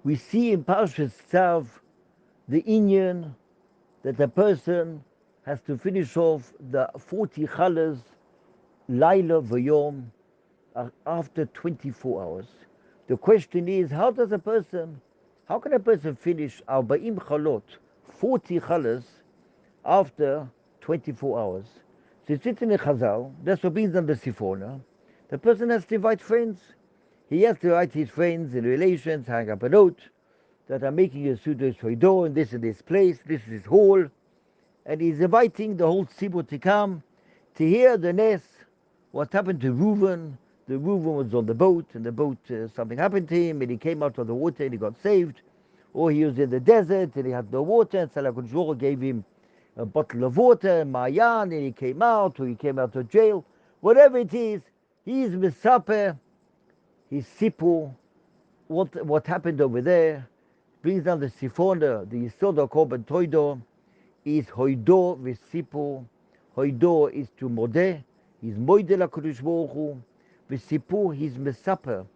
We see in parashat Tzav the Inyan that a person has to finish off the 40 challahs Laila Vayom after 24 hours. The question is, how can a person finish Arba'im Chalot, 40 challahs, after 24 hours? So it's written in Chazal, that's what brings down the Sifona. The person has to invite friends. He has to invite his friends and relations, hang up a note that I'm making a Sudas Hoido in this place, this is his hall, and he's inviting the whole Tzibur to come to hear the Nes, what happened to Reuven. The Reuven was on the boat, and the boat, something happened to him, and he came out of the water and he got saved. Or he was in the desert and he had no water, and Salah Kunjoro gave him a bottle of water, Mayan, and he came out, or he came out of jail. Whatever it is, he's Misaper, he's Sipu, what happened over there. Brings down the Sifona, the Yisoda Korban Toido, is Hoido Vesipu. Hoido is to Modeh, he's Moidel HaKadosh Baruch Hu. Vesipu, he's Mesaper.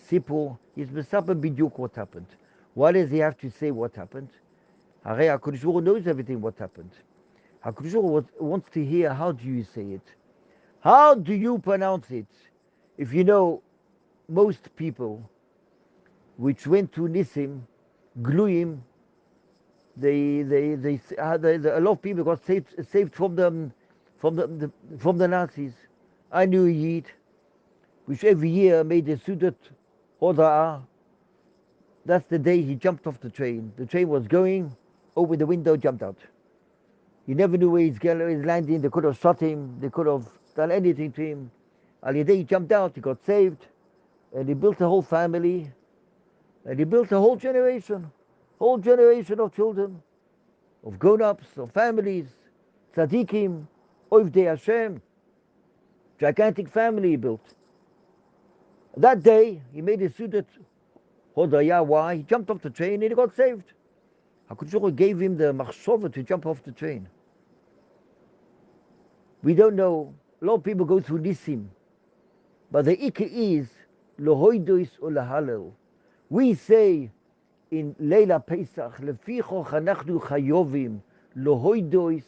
Sipu, he's Mesaper Biduk what happened. Why does he have to say what happened? Hare HaKadosh Baruch Hu knows everything what happened. HaKadosh Baruch Hu wants to hear, how do you say it? How do you pronounce it? If you know, most people which went to Nisim, Gluyim, a lot of people got saved from the Nazis. I knew a Yid, which every year made a Sudat Hoda'ah. That's the day he jumped off the train. The train was going, over the window, jumped out. He never knew where he's landing. They could have shot him. They could have done anything to him. And the day he jumped out, he got saved, and he built a whole family, and he built a whole generation of children, of grown-ups, of families, tzaddikim, Ovdei Hashem, gigantic family he built. That day, he made a Sudat Hodaya. Why? He jumped off the train and he got saved. HaKadosh Baruch Hu gave him the machshava to jump off the train. We don't know. A lot of people go through Nisim. But the Ikka is Lohoidois or Lahalel. We say in Leila Pesach, Leficho Chanachnu Chayovim, Lohoidois.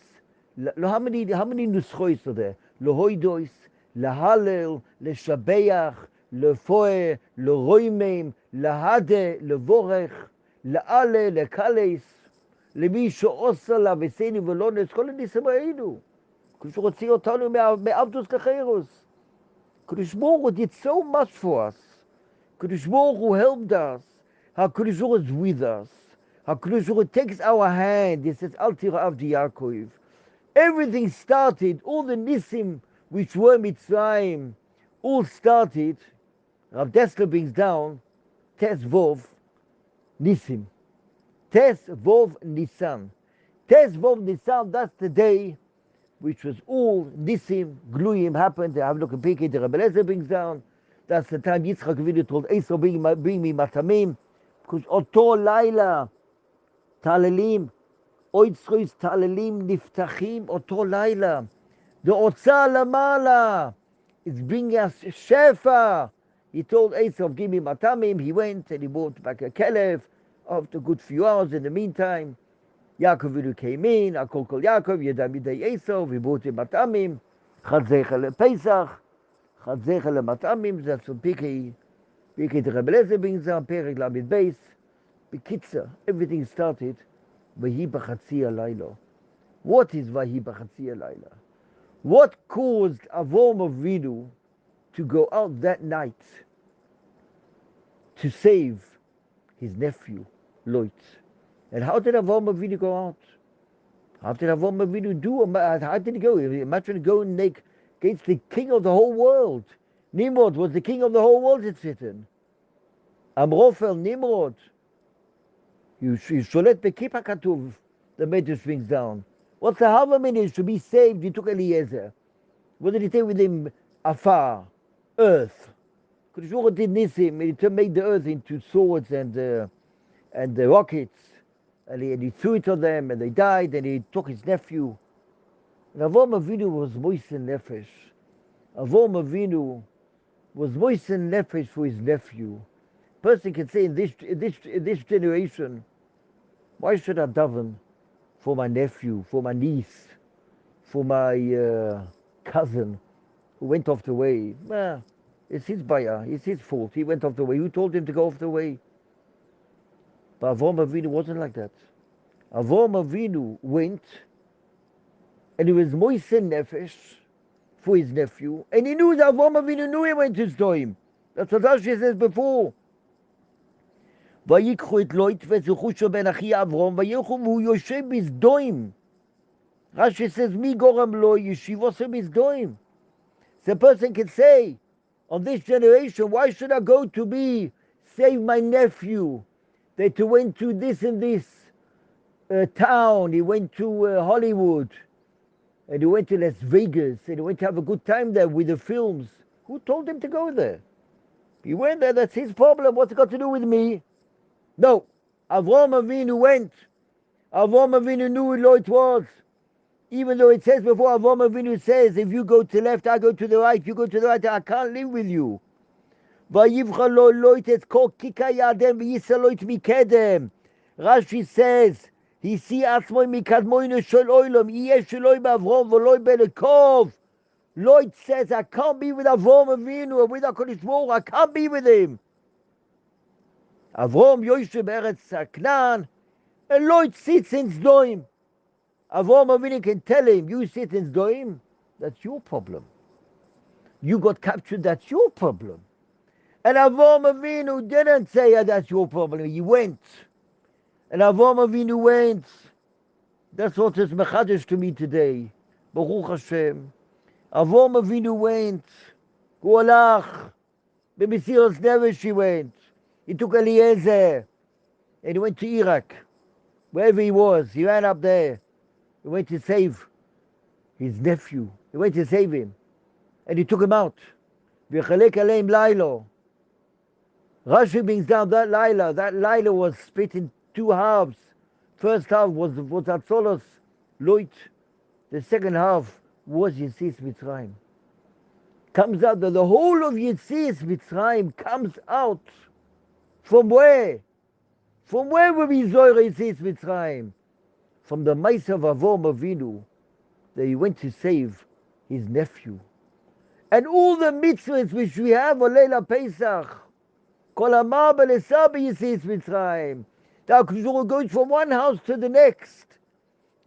How many nuschois are there? Lohoidois, Lahalel, Leshabeach, Lefoe, Leroimim, Lahade, Levorech, Laale, Lekales, למי שעושה לה וסייני ולא נס, כל הניסים האלו. קדוש ברוך הוא הוציא אותנו מעבדוס לחירוס. קדוש ברוך הוא did so much for us. קדוש ברוך הוא helped us. HaKadosh Baruch Hu is with us. HaKadosh Baruch Hu takes our hand. He says, Al tira avdi Yaakov. Everything started, all the Nisim which were Mitzrayim, all started. Rav Dessler brings down Tes Vov Nisim. Tes Vov Nisan. Tes Vov Nisan, that's the day which was all Nisim, Gluyim happened. They have a look at Pirkei, the Rebbe Lezer brings down. That's the time Yitzchak Avinu told Esau, bring me matamim. Because Oto Laila, Talelim, Oitzchois Talelim Niftachim, Oto Laila. The Otza Lamala is bringing us Shefa. He told Esau, give me matamim. He went and he brought back a kelev. After a good few hours, in the meantime, Yaakov came in, Akol Kol Yaakov, Yedam Yedei Esau, we brought him matamim, Chadzecha lePesach, Chadzecha leMatamim, that's from Pirkei the Rebbe Lezer brings down, Perek Lamed Beis. Bekitzer, everything started, Vahi B'Chatzi Alayla. What is Vahi B'Chatzi Alayla? What caused Avram Avinu to go out that night to save his nephew, Lot? And how did Avram Avinu go out? How did Avram Avinu do? How did he go? Imagine to go and make against the king of the whole world. Nimrod was the king of the whole world, it's written. Amrofel, Nimrod. You sholet bekipa katuv, the Medrash brings down. What's the Havaminish to be saved? He took Eliezer. What did he take with him? Afar, earth. Because Baruch did Nisim, and he made the earth into swords and the rockets. And he threw it on them, and they died, and he took his nephew. And Avram Avinu was moisen nefesh. Avram Avinu was moisen nefesh for his nephew. Person can say in this generation, why should I daven for my nephew, for my niece, for my cousin who went off the way? Nah, it's his bayah, it's his fault. He went off the way. Who told him to go off the way? But Avraham Avinu wasn't like that. Avraham Avinu went, and he was moisen nefesh for his nephew, and he knew that Avraham Avinu knew he went to Sodom. That's what Rashi says before. ויקחו את לוט וזכושו בן אחי אברום וילכו והוא יושב בסדום. Rashi says, מי גורם לו ישיבוסו בסדום? The person can say, on this generation, why should I go to be save my nephew that he went to this and this town, he went to Hollywood, and he went to Las Vegas, and he went to have a good time there with the films. Who told him to go there? He went there, that's his problem. What's it got to do with me? No. Avraham Avinu went. Avraham Avinu knew who it was. Even though it says before, Avraham Avinu says, if you go to the left, I go to the right. You go to the right, I can't live with you. ויבחר לו לוט את כל כיכר ירדן וייסע לוט מקדם. Rashi says, השיא עצמו מקדמונו של עולם, יהיה שלוי באברהם ולוי בלקוב. Lloyd says, I can't be with Avraham Avinu or with HaKadosh Baruch Hu. I can't be with him. Avraham Yosef Eretz Canaan, and Lloyd sits in Sodom. Avraham Avinu can tell him, you sit in Sodom, that's your problem. You got captured, that's your problem. And Avraham Avinu didn't say, that's your problem. He went. And Avraham Avinu went. That's what is mechadish to me today. Baruch Hashem. Avraham Avinu went. Hu halach. B'mesiras nefesh he went. He took Eliezer. And he went to Iraq. Wherever he was. He ran up there. He went to save his nephew. He went to save him. And he took him out. V'chalek aleim lailo. Rashi brings down that Laila. That Laila was split in two halves. First half was Atzolos Loit. The second half was Yetzias Mitzrayim. Comes out that the whole of Yetzias Mitzrayim comes out from where? From where will be Zohar Yetzias Mitzrayim? From the mice of Avraham Avinu that he went to save his nephew. And all the mitzvahs which we have on Leila Pesach, Kol Amar B'Lesar B'Yetzias Mitzrayim. Now Kishore goes from one house to the next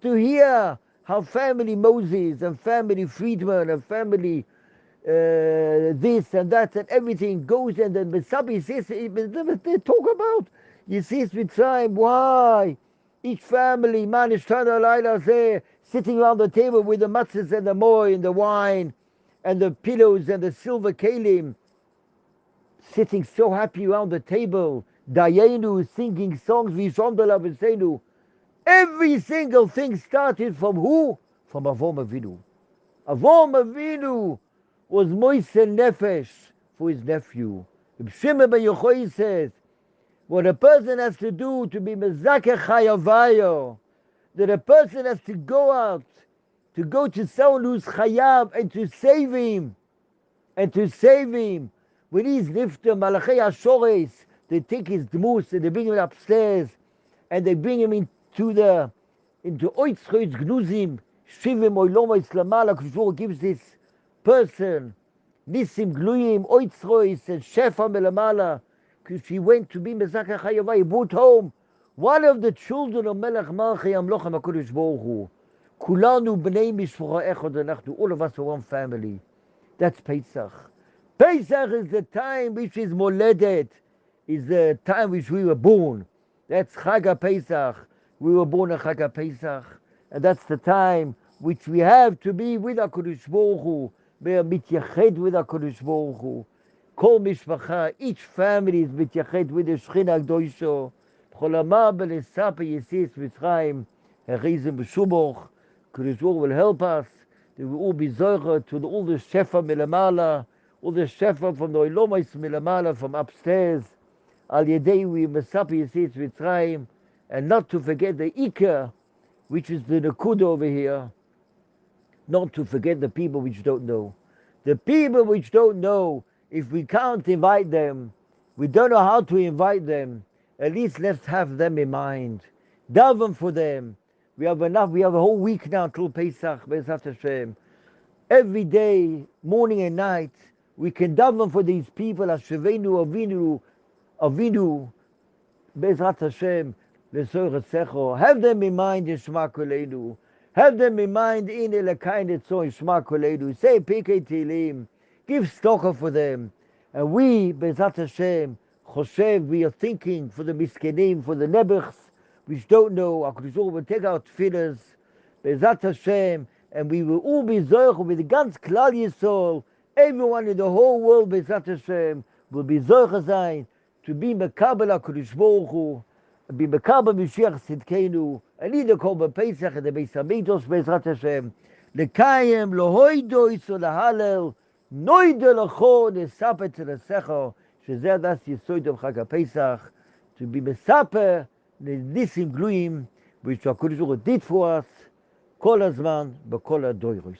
to hear how family Moses and family Friedman and family this and that and everything goes, and then Mesabi says, they talk about Yetzias Mitzrayim. Why? Each family, man is trying to lie there, sitting around the table with the matzahs and the moy and the wine and the pillows and the silver kalim, sitting so happy around the table, Dayenu singing songs, Vishondala V'Seinu. Every single thing started from who? From Avraham Avinu. Avraham Avinu was moisen nefesh for his nephew. Reb Shimon ben Yochai says, what a person has to do to be mezakeh chayavayo, that a person has to go out, to go to someone who's chayav and to save him, when he's nifter, Malachei HaShores, they take his dmus and they bring him upstairs and they bring him into Oitzchoitz Gnuzim, Shivim Oilom Islamala. Kishur gives this person Nisim Gluyim, Oitzchoitz and Shefa Melamala, because he went to be Mezakeh Chayavah. He brought home one of the children of Melech Malchei Amloch HaKadosh Baruch Hu. Kulanu B'nei Mishpocha Echad Anachnu. All of us are one family. That's Pesach. Pesach is the time which is Moledet, is the time which we were born. That's Chag Pesach. We were born on Chag Pesach, and that's the time which we have to be with HaKadosh Baruch Hu. We are mityached with HaKadosh Baruch Hu. Kol mishpacha, each family is mityached with the Shechina K'dosho. B'chol amar b'lesar b'Yetzias Mitzrayim, Herizim b'shuboch. HaKadosh Baruch Hu will help us. They will all be zocher to all the shefa milamala, all the shefa from the Oilomos milamala, from upstairs. Al Yedei we mesapi Yetzias Mitzrayim, and not to forget the Ikar, which is the Nakuda over here. Not to forget the people which don't know. The people which don't know, if we can't invite them, We don't know how to invite them. At least let's have them in mind. Daven for them. We have enough. We have a whole week now till Pesach, Be'ezrat Hashem. Every day, morning and night, we can daven for these people. Ashevenu, Avinu, Be'ezrat Hashem, Le'soir Etzecho. Have them in mind in Shema Koleinu. Have them in mind in Elakain Etzo in Shema Koleinu. Say Pirkei Tehillim. Give stocker for them. And we, Be'ezrat Hashem, Choshev, we are thinking for the Miskenim, for the Nebuchs, which don't know. HaKadosh Baruch Hu will take out tefillahs, Be'ezrat Hashem, and we will all be Zoich with the ganz Klal Yisrael. Everyone in the whole world, Be'ezrat Hashem, will be Zoich sein, to be Mekabel HaKadosh Baruch Hu, be Mekabel Mashiach Tzidkenu, and either call Pesach and the Beis HaMikdash, Be'ezrat Hashem, Lekayim, Lohoidois, Lahallel, Noide Lecho, Nesaper Tzelesecho, שזה הדס יסוד of חג הפסח, to be מספר לניסים גלויים, which הקדוש ברוך הוא did for us, כל הזמן, בכל הדורות.